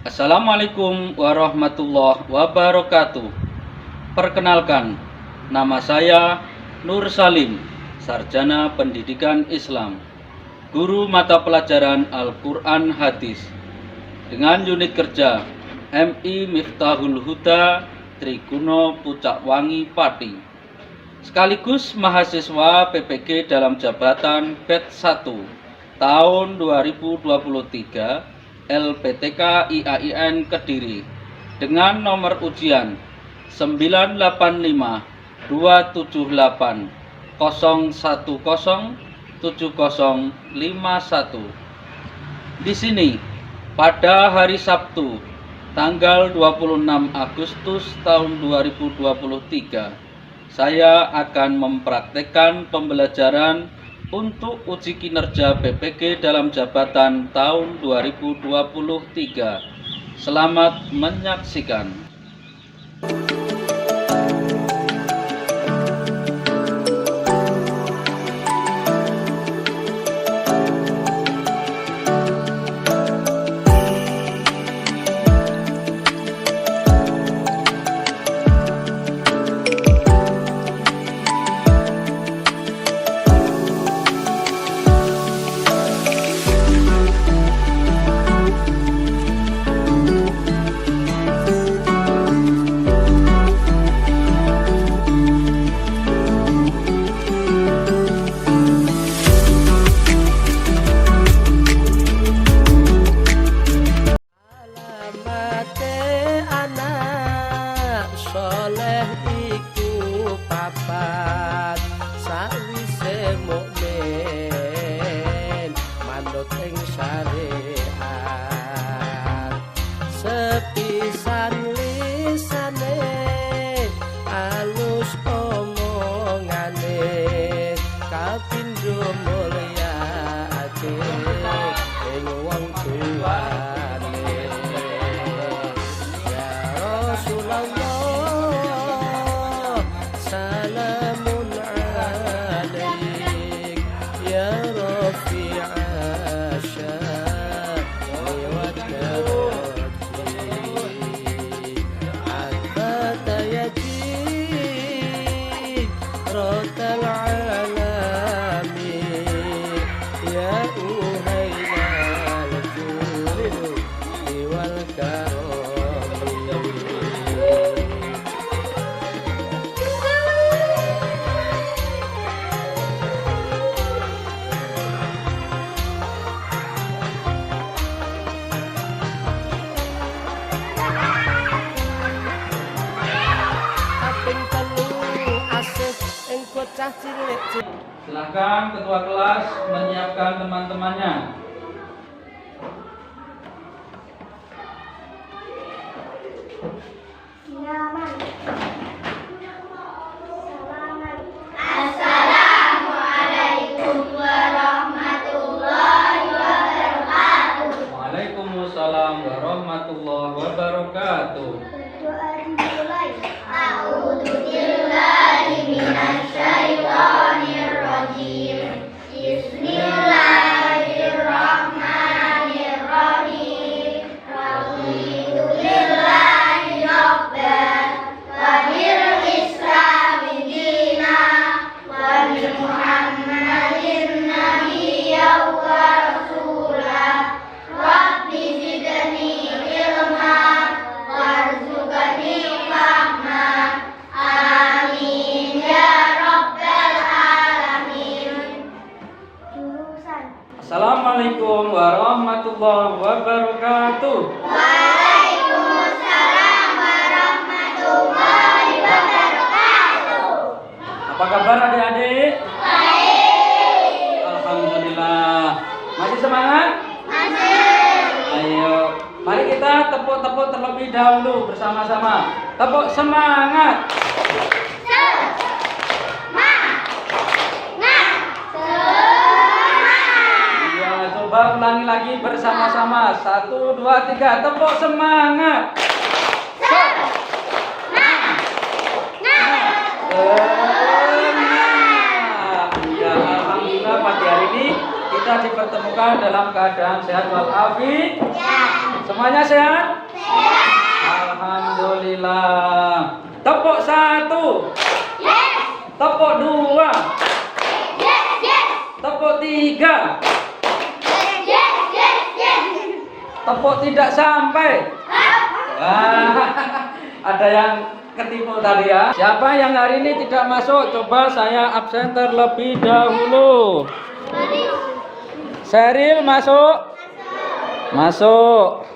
Assalamualaikum warahmatullahi wabarakatuh. Perkenalkan, nama saya Nur Salim, Sarjana Pendidikan Islam, Guru Mata Pelajaran Al-Quran Hadis, dengan unit kerja MI Miftahul Huda Triguno Pucakwangi Pati, sekaligus mahasiswa PPG dalam jabatan batch 1 tahun 2023 LPTK IAIN Kediri dengan nomor ujian 985 278 010 7051. Di sini pada hari Sabtu tanggal 26 Agustus tahun 2023 saya akan mempraktekkan pembelajaran untuk uji kinerja PPG dalam jabatan tahun 2023. Selamat menyaksikan. Soleh iku papat sawise mukmin manut ing syariat sepisan lisane alus omongane kapindho mulyaake ing wong tuwane ya Rasulullah. Salamun alaik ya Rafi'a sya'ni wa darajati Anta yaji rotal alami ya uhaynal judi wal karami. Silakan ketua kelas menyiapkan teman-temannya. Assalamualaikum warahmatullahi wabarakatuh. Waalaikumsalam warahmatullahi wabarakatuh. Berdoa dimulai. A'udzu billahi minasyaitonir rajim. Bismillahirrahmanirrahim. Raditu lillahi rabban wa bil islami dinan wa bi Muhammadin nabiyyan wa rasulan. Rabbi zidni ilma warzuqni fahma. Amin ya rabbal alamin. Jurusan. Assalamualaikum warahmatullahi wabarakatuh. Waalaikumsalam warahmatullahi wabarakatuh. Apa kabar adik-adik? Baik. Alhamdulillah. Masih semangat? Masih. Ayo, mari kita tepuk-tepuk terlebih dahulu bersama-sama. Tepuk semangat. Iya, coba ulangi lagi bersama-sama. 1, 2, 3. Tepuk semangat. Ya, alhamdulillah pagi hari ini kita dipertemukan dalam keadaan sehat walafiat. Semua Semuanya sehat? Alhamdulillah. Tepuk 1. Yes. Tepuk 2. Yes, yes. Tepuk 3. Yes, yes, yes. Tepuk tidak sampai. Wah, ada yang ketipu tadi ya. Siapa yang hari ini tidak masuk? Coba saya absen terlebih dahulu. Seril masuk? Masuk.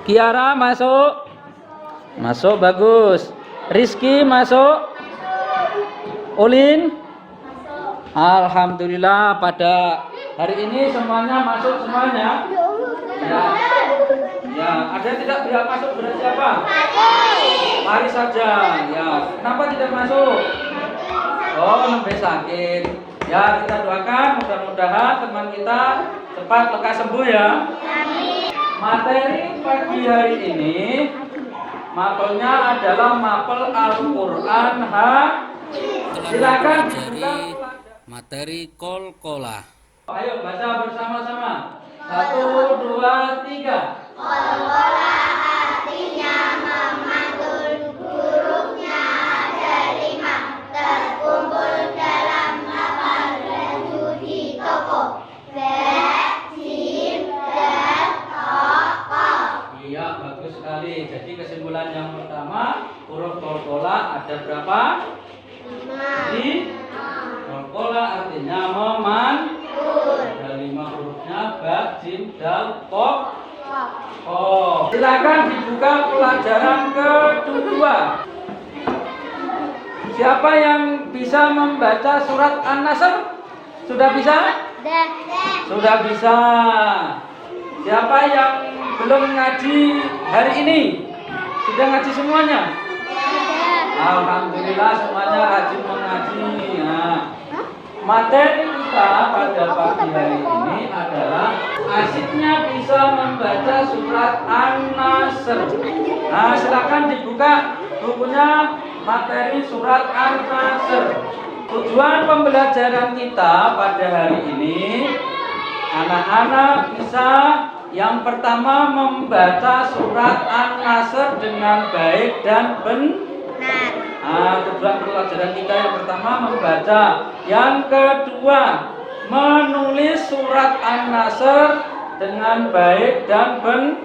Kiara masuk? Masuk, bagus. Rizky masuk? Ulin? Alhamdulillah pada hari ini semuanya masuk semuanya. Ya. Ya, ada yang tidak bisa masuk berat siapa? Mari saja. Ya, kenapa tidak masuk? Oh, sampai sakit. Ya, kita doakan mudah-mudahan teman kita cepat lekas sembuh ya. Materi pagi hari ini mapelnya adalah mapel Al-Qur'an Silakan materi kol-kola. Ayo baca bersama-sama. 1, 2, 3. Kol-kola artinya mematul, hurufnya ada 5, terkumpul dalam hafal baju di toko. Ba, jim, dal, ta, qaf. Iya, bagus sekali. Jadi kesimpulan yang pertama, huruf kol-kola ada berapa? 5. Kol-kola artinya memantul. Ada 5 hurufnya, ba, jim, dal, qaf. Oh, silakan dibuka pelajaran kedua. Siapa yang bisa membaca surat An-Nasr? Sudah bisa? Sudah bisa. Siapa yang belum ngaji hari ini? Sudah ngaji semuanya? Alhamdulillah semuanya rajin mengaji. Nah, materi kita pada pagi hari ini adalah asiknya bisa membaca surat An-Nasr. Nah, silakan dibuka bukunya materi surat An-Nasr. Tujuan pembelajaran kita pada hari ini, anak-anak bisa yang pertama membaca surat An-Nasr dengan baik dan benar. Nah, tujuan pelajaran kita yang pertama membaca, yang kedua menulis surat An-Nasr dengan baik dan benar.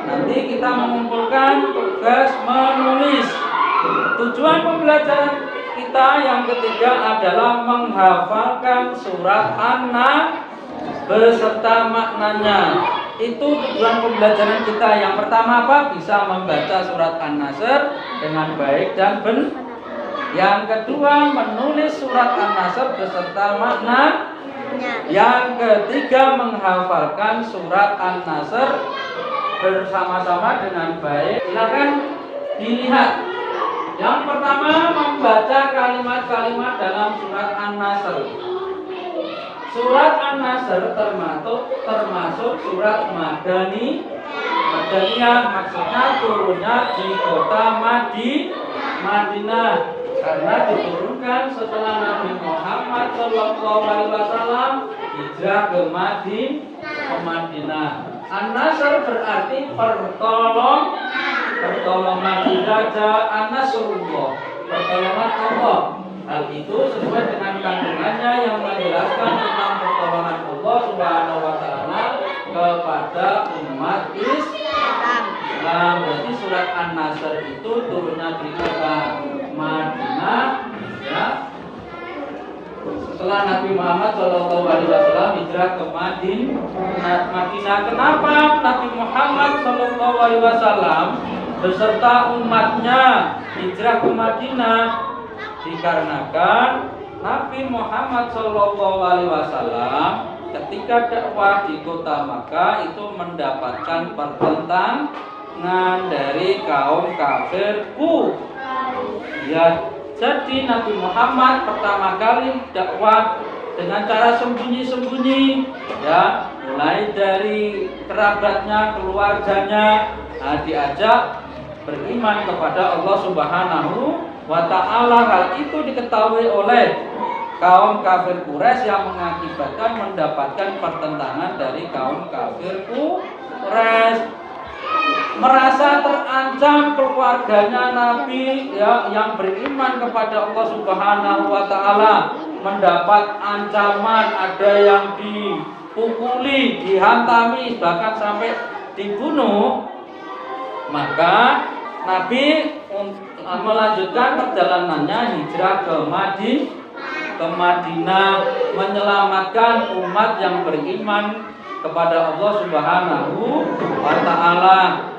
Nanti kita mengumpulkan tugas menulis. Tujuan pembelajaran kita yang ketiga adalah menghafalkan surat An-Nasr beserta maknanya. Itu tujuan pembelajaran kita. Yang pertama apa? Bisa membaca surat An-Nasr dengan baik dan benar. Yang kedua menulis surat An-Nasr beserta makna. Yang ketiga menghafalkan surat An-Nasr bersama-sama dengan baik. Silakan dilihat. Yang pertama membaca kalimat-kalimat dalam surat An-Nasr. Surat An-Nasr termasuk surat Madani. Madaniyah maksudnya turunnya di kota Madinah karena diturunkan setelah Nabi Muhammad SAW hijrah ke Madinah. An-Nasr berarti pertolongan Raja An-Nasrullah, pertolongan Allah. Hal itu sesuai dengan kandungannya yang menjelaskan tentang pertolongan Allah Subhanahu wa taala kepada umat Islam. Berarti surat An-Nasr itu turunnya di kota Madinah ya. Setelah Nabi Muhammad SAW hijrah ke Madinah. Kenapa Nabi Muhammad SAW beserta umatnya hijrah ke Madinah? Dikarenakan Nabi Muhammad SAW ketika dakwah di kota Makkah itu mendapatkan pertentangan dari kaum kafirku. Ya, jadi Nabi Muhammad pertama kali dakwah dengan cara sembunyi-sembunyi, ya, mulai dari kerabatnya, keluarganya, diajak beriman kepada Allah Subhanahu wa ta'ala. Hal itu diketahui oleh kaum kafir Quraisy yang mengakibatkan mendapatkan pertentangan dari kaum kafir Quraisy. merasa terancam keluarganya Nabi ya yang beriman kepada Allah Subhanahu wa taala, mendapat ancaman, ada yang dipukuli, dihantami, bahkan sampai dibunuh, maka Nabi melanjutkan perjalanannya hijrah ke Madinah, menyelamatkan umat yang beriman kepada Allah Subhanahu wa taala.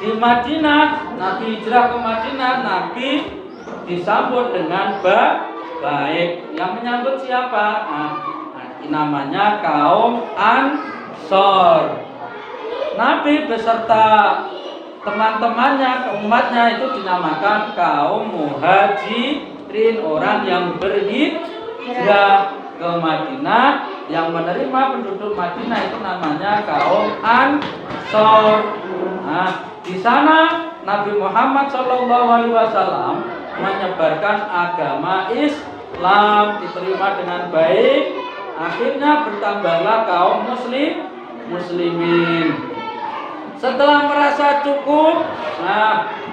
Di Madinah, Nabi hijrah ke Madinah, Nabi disambut dengan baik. Yang menyambut siapa? Namanya kaum Ansor. Nabi beserta teman-temannya, umatnya itu dinamakan kaum Muhajirin, orang yang berhijrah ke Madinah, yang menerima penduduk Madinah itu namanya kaum Ansor. Nah, di sana Nabi Muhammad SAW menyebarkan agama Islam, diterima dengan baik. Akhirnya bertambahlah kaum muslimin. Setelah merasa cukup,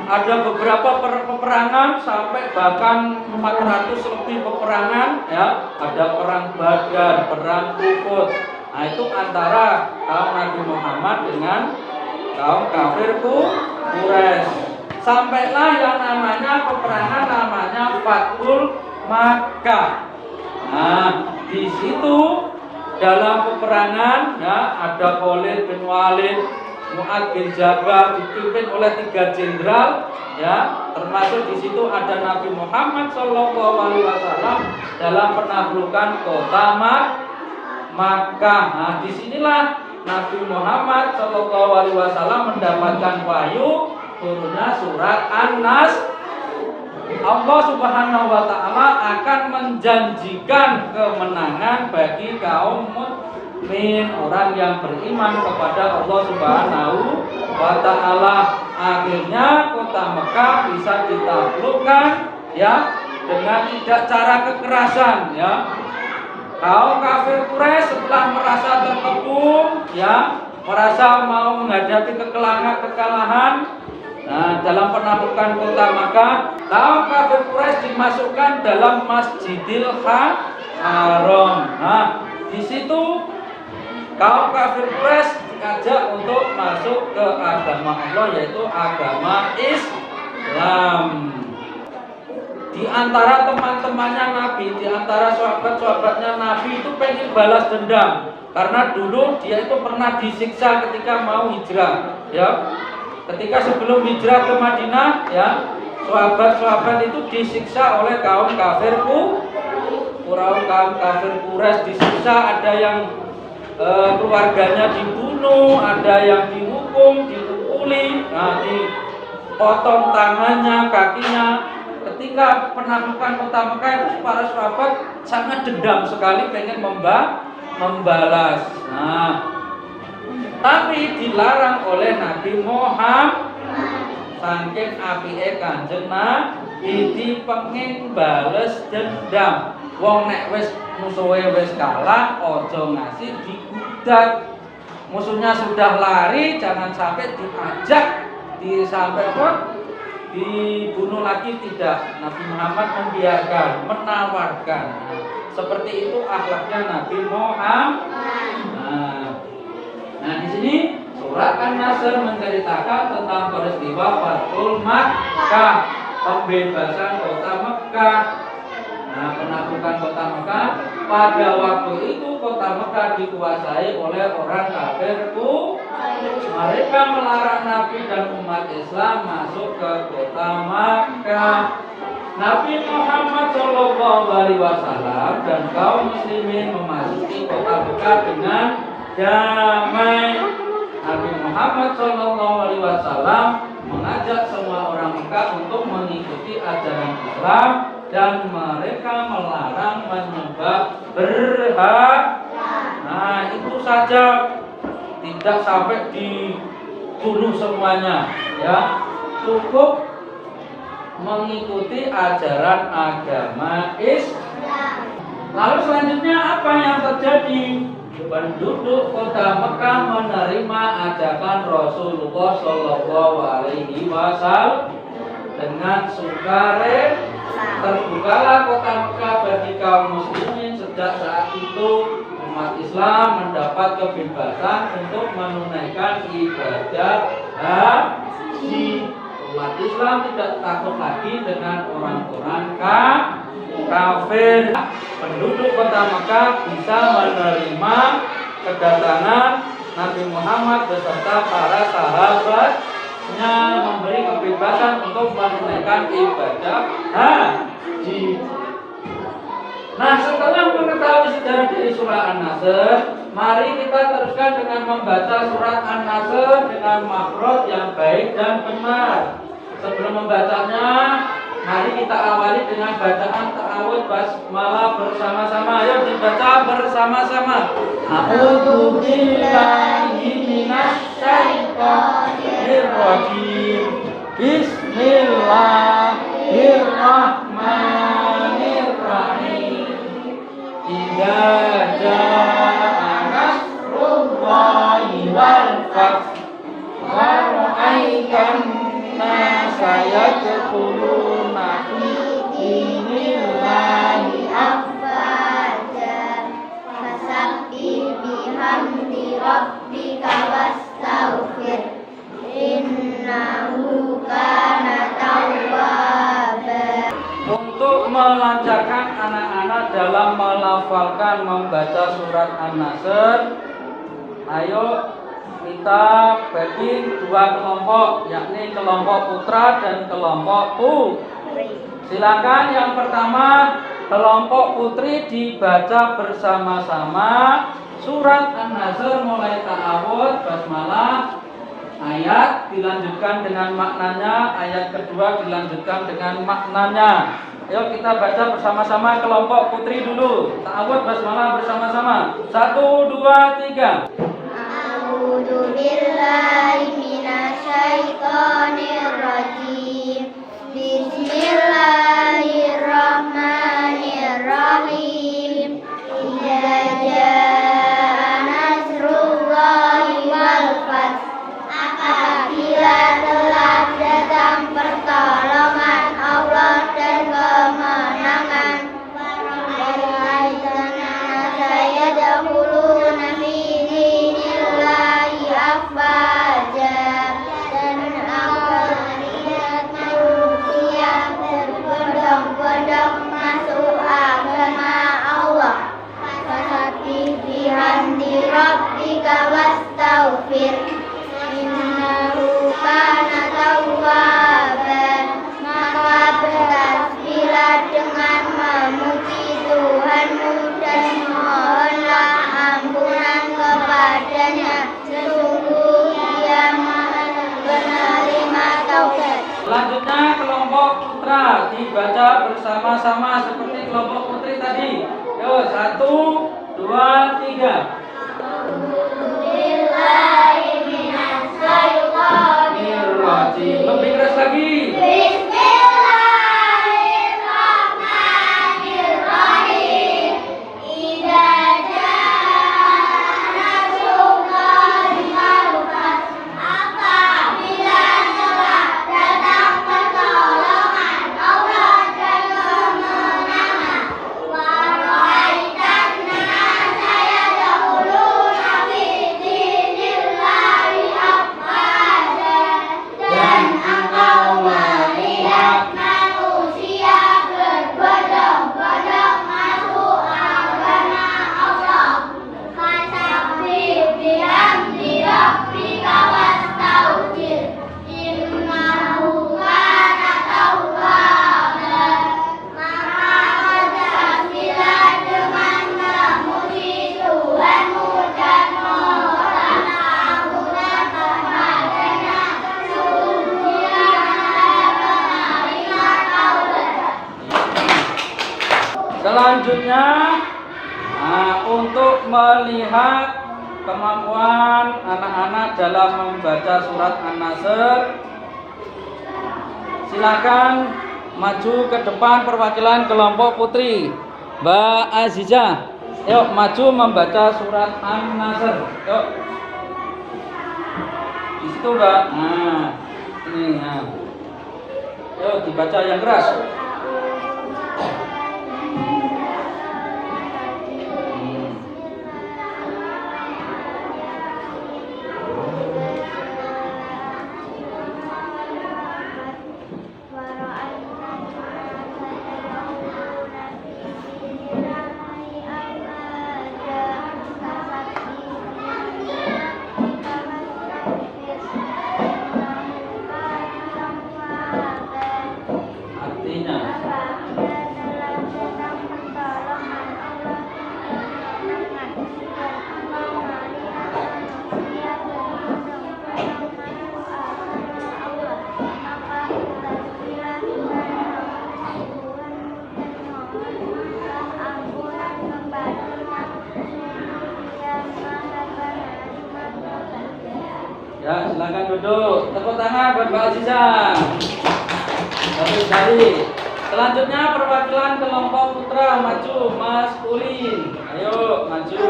ada beberapa peperangan sampai bahkan 400 lebih peperangan ya. Ada perang Badar, perang Uhud. Nah, itu antara kaum Nabi Muhammad dengan kaum kafir Quraisy. Sampailah yang namanya peperangan namanya Fathul Makkah. Nah, di situ dalam peperangan ya ada Khalid bin Walid, Mu'ad bin Jabal, dipimpin oleh 3 jenderal ya, termasuk di situ ada Nabi Muhammad SAW dalam penaklukan kota Makkah. Nah, disinilah Nabi Muhammad SAW mendapatkan wahyu turunnya surat An-Nas. Allah Subhanahu wa taala akan menjanjikan kemenangan bagi kaum mukmin, orang yang beriman kepada Allah Subhanahu wa taala. Akhirnya kota Mekah bisa ditaklukkan ya dengan tidak cara kekerasan ya. Kaum kafir Quraisy setelah merasa terkepung ya, merasa mau menghadapi kekalahan. Nah, dalam penaklukan kota Makkah, kaum kafir Quraisy dimasukkan dalam Masjidil Haram. Nah, di situ kaum kafir Quraisy diajak untuk masuk ke agama Allah, yaitu agama Islam. Di antara teman-temannya Nabi, di antara sahabat-sahabatnya Nabi itu pengen balas dendam, karena dulu dia itu pernah disiksa ketika mau hijrah ya. Ketika sebelum hijrah ke Madinah ya, sahabat-sahabat itu disiksa oleh kaum kafir Quraisy, disiksa, ada yang keluarganya dibunuh, ada yang dihukum, dipukuli, dipotong tangannya, kakinya. Ketika penaklukan kota Mekah itu para sahabat sangat dendam sekali, pengen membalas. Nah, tapi dilarang oleh Nabi Muhammad. Saking apike Kanjeng Nabi pengen bales dendam. Wong nek wis musuhe wis kalah, aja ngasih digudak. Musuhnya sudah lari, jangan sampai diajak dibunuh lagi, tidak. Nabi Muhammad membiarkan, menawarkan. Seperti itu akhlaknya Nabi Muhammad. Nah, di sini surat An-Nasr menceritakan tentang peristiwa Fathul Makkah, pembebasan kota Mekah. Nah, penaklukan kota Mekah, pada waktu itu kota Mekah dikuasai oleh orang kafir. Mereka melarang Nabi dan umat Islam masuk ke kota Mekah. Nabi Muhammad SAW dan kaum muslimin memasuki kota Mekah dengan damai. Nabi Muhammad SAW mengajak semua orang Mekah untuk mengikuti ajaran Islam dan mereka melarang menyembah berhala. Nah, itu saja, tidak sampai dibunuh semuanya ya, cukup mengikuti ajaran agama Islam. Lalu selanjutnya apa yang terjadi? penduduk kota Mekah menerima ajakan Rasulullah Shallallahu Alaihi Wasallam dengan sukarela. Terbukalah kota Mekah bagi kaum muslimin. Sejak saat itu umat Islam mendapat kebebasan untuk menunaikan ibadah haji. Umat Islam tidak takut lagi dengan orang-orang kafir. Penduduk kota Mekah bisa menerima kedatangan Nabi Muhammad beserta para sahabatnya, memberi kebebasan untuk menunaikan ibadah haji. Nah, setelah mengetahui sejarah dari surah An-Nasr, mari kita teruskan dengan membaca surat An-Nasr dengan makhraj yang baik dan benar. Sebelum membacanya, mari kita awali dengan bacaan ta'awudz basmalah bersama-sama. Ayo dibaca bersama-sama. A'udzu billahi minasy syaithanir rajim. Bismillahirrahmanirrahim. Idza jaa nasrullahi wal fath wa ra'aitan nasa yadkhuluna fi dinillahi afwaja fasabbih bihamdi rabbika wastaghfir innahu kana tawwaba. Untuk melancarkan anak-anak dalam melafalkan membaca surat An-Nasr, ayo kita bagi dua kelompok, yakni kelompok putra dan kelompok putri. Silakan yang pertama kelompok putri dibaca bersama-sama surat An-Nasr mulai ta'awudz basmalah, ayat dilanjutkan dengan maknanya, ayat kedua dilanjutkan dengan maknanya. Ayo kita baca bersama-sama kelompok putri dulu. Ta'awudz basmalah bersama-sama. 1, 2, 3. A'udzu billahi minasy syaithanir rajim. Bismillahirrahmanirrahim. Idza jaa nasrullahi wal fath. Apabila telah datang pertolongan Allah dan kemenangan, wara'aitana sayadkhuluna fi dinillahi afwaja, dan akan melihat manusia berbondong-bondong masuk agama Allah. Fasabbih bihamdi rabbika wastaghfir innahu kana tawwaban. Maka bertasbihlah dengan memuji Tuhanmu dan mohonlah ampunan kepadanya. Sesungguhnya Dia Maha penerima taubat. Selanjutnya kelompok putra dibaca bersama-sama seperti kelompok putri tadi. Yo, 1, 2, 3. Bismillahirrahmanirrahim. Lebih keras lagi. Bismillahirrahmanirrahim. Idza jaa nasrullahi wal fath. Apabila telah datang pertolongan Allah dan kemenangan, wa ra'aitan nasa yadkhuluna fi dinillahi afwaja, dan engkau melihat manusia berbondong-bondong masuk agama Allah. Fasabbih bihamdi rabbika wastaghfir innahu kana tawwaban. Maka bertasbihlah dengan memuji Tuhanmu dan mohonlah ampunan kepadanya. Sesungguhnya Dia penerima taubat. Selanjutnya, untuk melihat kemampuan anak-anak dalam membaca surat An-Nasr, silakan maju ke depan perwakilan kelompok putri. Mbak Azizah, Yuk maju membaca surat An-Nasr. Yuk. Di situ Mbak. Nah, ini nah. Yuk dibaca yang keras. Artinya ya, silakan duduk. Tepuk tangan buat Mbak Aziza. Satu jari. Selanjutnya perwakilan kelompok putra maju maskulin. Ayo maju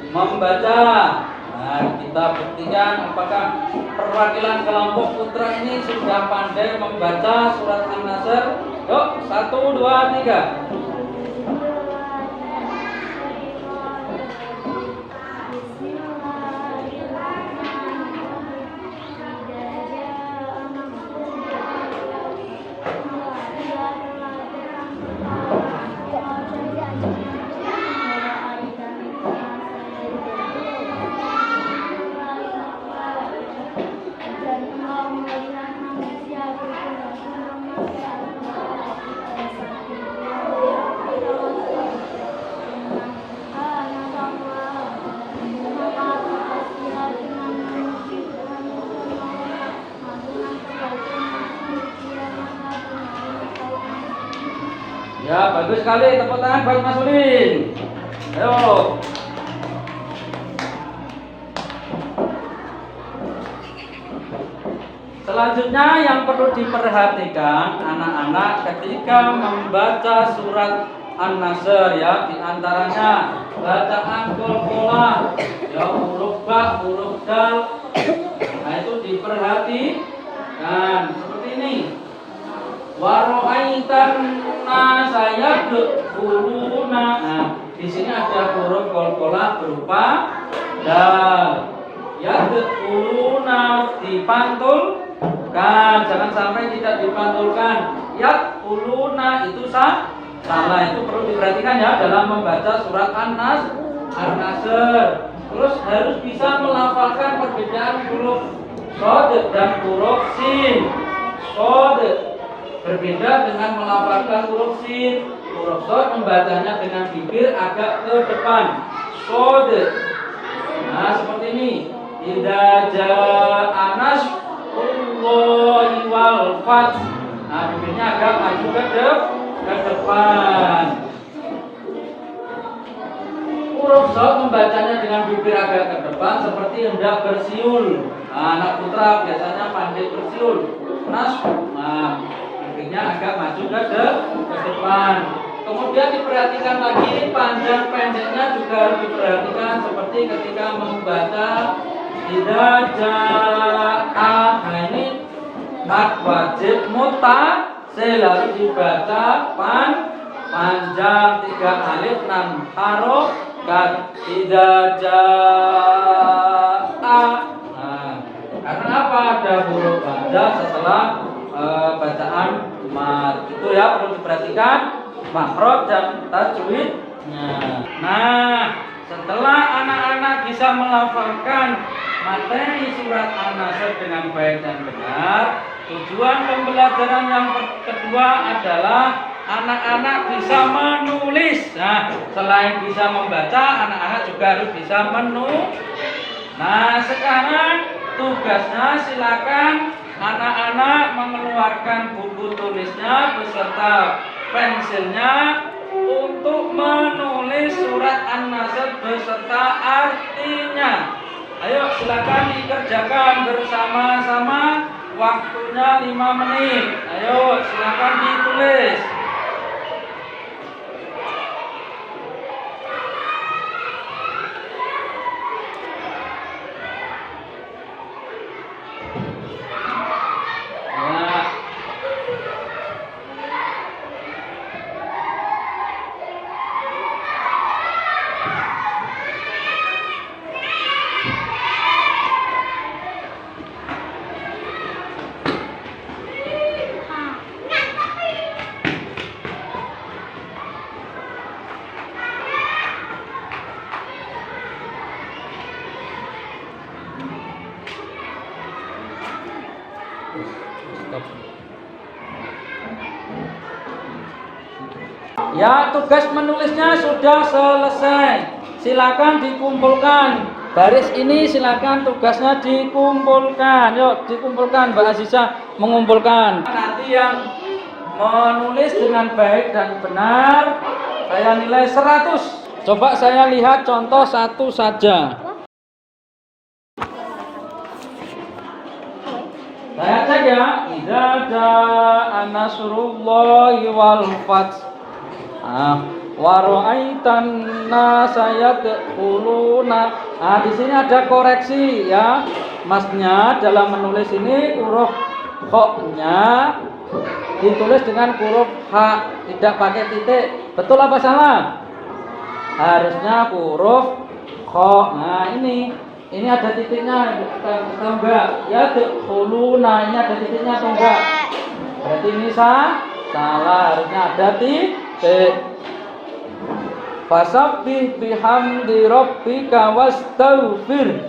membaca. Nah, kita buktikan apakah perwakilan kelompok putra ini sudah pandai membaca surat An-Nasr. Yuk, 1, 2, 3. Ya, bagus sekali. Tepuk tangan buat Mas Ulin. Ayo. Selanjutnya yang perlu diperhatikan anak-anak ketika membaca surat An-Nasr ya, diantaranya bacaan qalqalah, ya huruf ba, huruf dal. Nah itu diperhatikan seperti ini. Waro'aitan nasa yadkhuluna. Nah, di sini ada huruf qalqalah berupa dal. Yadkhuluna dipantulkan, jangan sampai tidak dipantulkan. Yadkhuluna itu salah, itu perlu diperhatikan ya dalam membaca surat An-Nasr. Terus harus bisa melafalkan perbedaan huruf shad dan huruf sin. Shad berbeda dengan melafalkan huruf sin. Huruf shad membacanya dengan bibir agak ke depan. Shad. Nah, seperti ini. Idza jaa nasrullahi wal fath. Nah, bibirnya agak maju ke depan. Huruf shad membacanya dengan bibir agak ke depan seperti hendak bersiul. Nah, anak putra biasanya pandai bersiul. Nah, bibirnya agak maju ke depan. Kemudian diperhatikan lagi panjang pendeknya juga harus diperhatikan seperti ketika membaca idza jaa. Nah, ini mad wajib muttasil harus dibaca panjang 3 alif 6 harokat idza jaa. Nah, karena apa ada huruf hamzah setelah bacaan mad. Itu ya perlu diperhatikan makhraj dan tajwidnya. Nah, setelah anak-anak bisa melafalkan materi surat An-Nasr dengan baik dan benar, tujuan pembelajaran yang kedua adalah anak-anak bisa menulis. Nah, selain bisa membaca, anak-anak juga harus bisa menulis. Nah, sekarang tugasnya silakan anak-anak mengeluarkan buku tulisnya beserta pensilnya untuk menulis surat An-Nasr beserta artinya. Ayo silakan dikerjakan bersama-sama. Waktunya 5 menit. Ayo silakan ditulis. Ya, tugas menulisnya sudah selesai. Silakan dikumpulkan. Baris ini silakan tugasnya dikumpulkan. Yuk, dikumpulkan. Mbak Aziza mengumpulkan. Nanti yang menulis dengan baik dan benar, saya nilai 100. Coba saya lihat contoh satu saja. Saya cek ya. Idza jaa nasrullahi wal fath. Wa ra'aitan nasa yadkhuluna. Di sini ada koreksi ya. Masnya dalam menulis ini huruf kha-nya ditulis dengan huruf H, tidak pakai titik. Betul apa salah? Harusnya huruf kha. Nah, ini ada titiknya atau enggak? Ya dkhuluna, ini ada titiknya atau enggak? Berarti ini salah, harusnya ada titik. Fasabbih bihamdi rabbika wastaghfir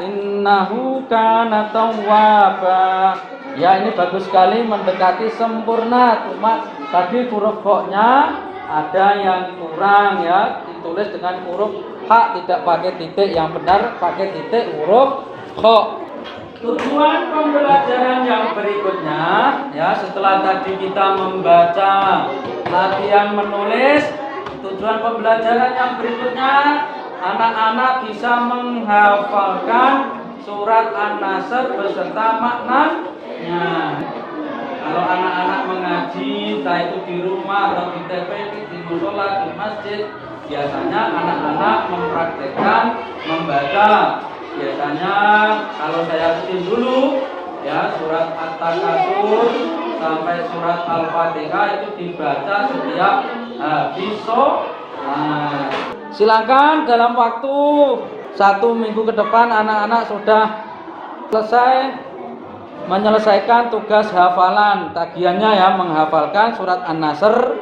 innahu kana tawwaba. Ya, ini bagus sekali, mendekati sempurna. Cuma tadi huruf kha-nya ada yang kurang ya, ditulis dengan huruf H, tidak pakai titik. Yang benar pakai titik huruf kha. Tujuan pembelajaran yang berikutnya ya, setelah tadi kita membaca, latihan menulis, tujuan pembelajaran yang berikutnya anak-anak bisa menghafalkan surat An-Nasr beserta maknanya. Kalau anak-anak mengaji, entah itu di rumah atau di TPK, di musola, di masjid, biasanya anak-anak mempraktekkan membaca. Biasanya kalau saya ikutin dulu ya, surat At-Takatsur sampai surat Al-Fatihah itu dibaca setiap habis sholat. Silakan dalam waktu 1 minggu ke depan anak-anak sudah selesai menyelesaikan tugas hafalan. Tagihannya ya, menghafalkan surat An-Nasr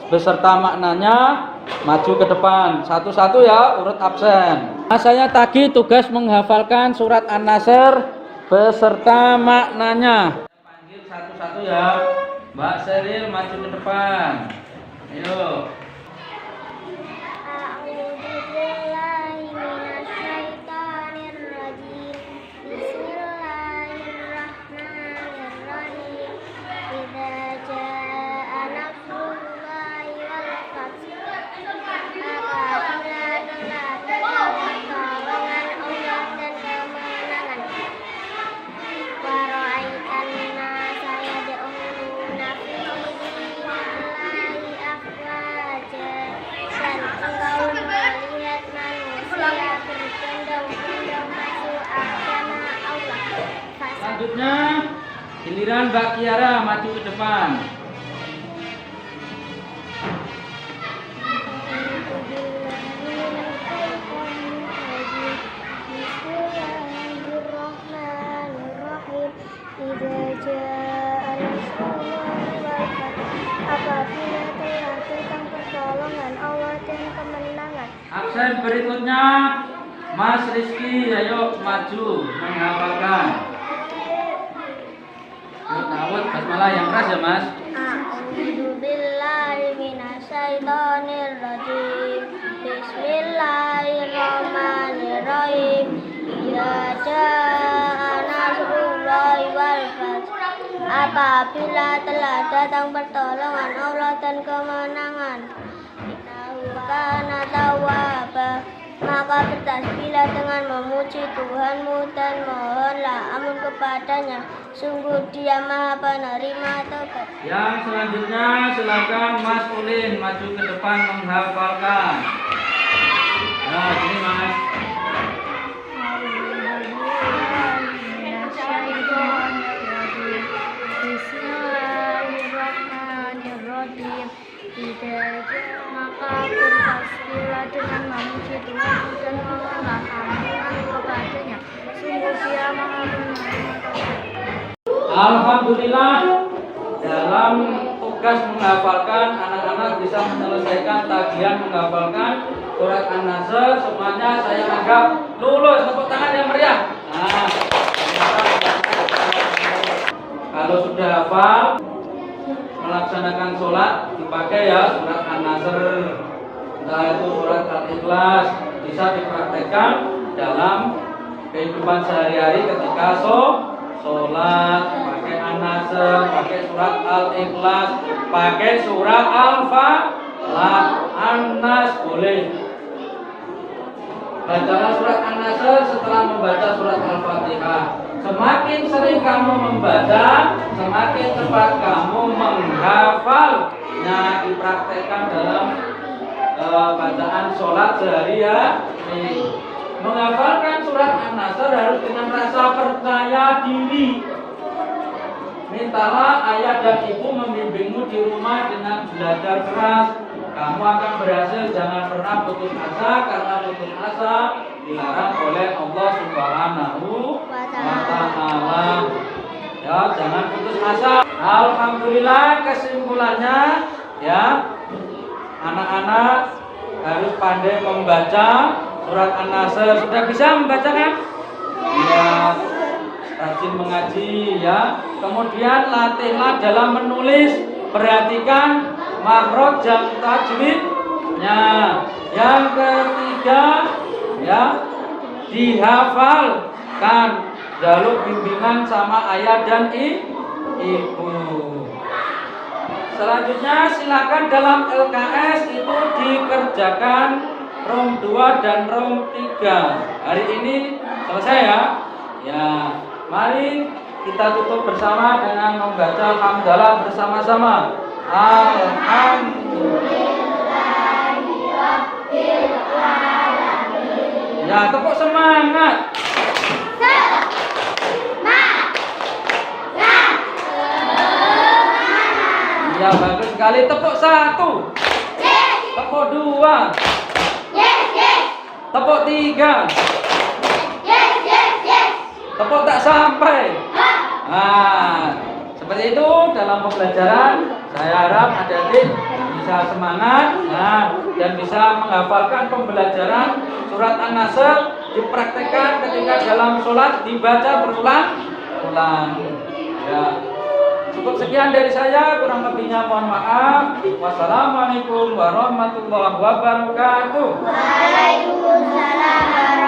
beserta maknanya. Maju ke depan satu-satu ya, urut absen. Saya tagih tugas menghafalkan surat An-Nasr beserta maknanya. Panggil satu-satu ya. Mbak Seril maju ke depan. Ayo. Selanjutnya giliran Mbak Kiara maju ke depan. Apabila telah datang pertolongan Allah dan kemenangan. Absen berikutnya Mas Rizky, ayo maju menghafalkan. Nawat basmalah yang keras ya Mas. A'udzubillahi minasyaitonirrajim. Bismillahirrahmanirrahim. Ya jaa nasrullahi wal fath. Apabila telah datang pertolongan Allah dan kemenangan. Innahu kana tawwaba. Maka bertasbihlah dengan memuji Tuhanmu dan mohonlah ampun kepadanya. Sungguh Dia Maha Penerima taubat. Yang selanjutnya silakan Mas Ulin maju ke depan menghafalkan. Nah, sini Mas. Bismillahirrahmanirrahim. Maka bertasbihlah dengan memuji Tuhan dan mohonlah ampunan kepadanya. Sungguh Dia Maha Penerima taubat. Alhamdulillah, dalam tugas menghafalkan anak-anak bisa menyelesaikan tagihan menghafalkan surat An-Nasr. Semuanya saya anggap lulus. Tepuk tangan yang meriah. Nah, Kalau sudah hafal melaksanakan sholat dipakai ya surat An-Nasr, entah itu surat Al-Ikhlas, bisa dipraktekkan dalam kehidupan sehari-hari ketika sholat, pakai An-Nasr, pakai surat Al-Ikhlas, pakai surat Al-Falaq, An-Nas boleh. Bacalah surat An-Nasr setelah membaca surat Al-Fatihah. Semakin sering kamu membaca, semakin cepat kamu menghafalnya, dipraktekkan dalam bacaan sholat sehari-hari. Menghafalkan surat An-Nasr harus dengan rasa percaya diri. Mintalah ayah dan ibu membimbingmu di rumah dengan belajar keras. Kamu akan berhasil. Jangan pernah putus asa, karena putus asa dilarang oleh Allah Subhanahu wa Ta'ala. Ya, jangan putus asa. Alhamdulillah, kesimpulannya ya, anak-anak harus pandai membaca surat An-Nasr. Sudah bisa membaca kan? Ya, rajin mengaji ya. Kemudian latihlah dalam menulis. Perhatikan makhraj dan tajwidnya. Yang ketiga ya, dihafalkan. Jaluk bimbingan sama ayah dan ibu. Selanjutnya silakan dalam LKS itu dikerjakan ROM 2 dan ROM 3. Hari ini selesai ya. Ya, mari kita tutup bersama dengan membaca hamdalah bersama-sama. Alhamdulillahirabbil. Ya, tepuk semangat. Ya, bagus sekali. Tepuk 1. Tepuk 2. Tepuk 3. Tepuk tak sampai. Nah, seperti itu dalam pembelajaran. Saya harap adik-adik bisa semangat dan bisa menghafalkan pembelajaran surat An-Nasr, dipraktekkan ketika dalam sholat, dibaca berulang-ulang. Ya. Cukup sekian dari saya, kurang lebihnya mohon maaf. Wassalamualaikum warahmatullahi wabarakatuh. Waalaikumsalam.